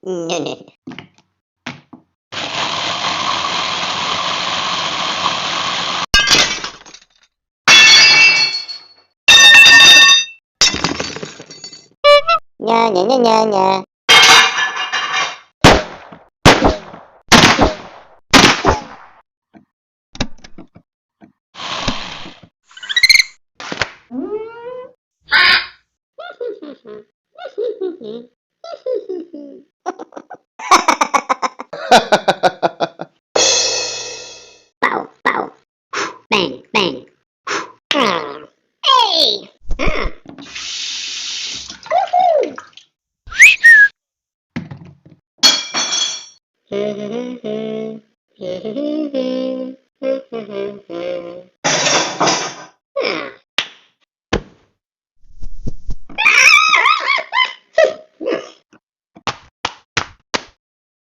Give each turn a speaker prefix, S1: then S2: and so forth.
S1: No, no. Nya, nya, nya, nya, nya. Pow, pow. Bang, bang. Hey! Ah. Woohoo!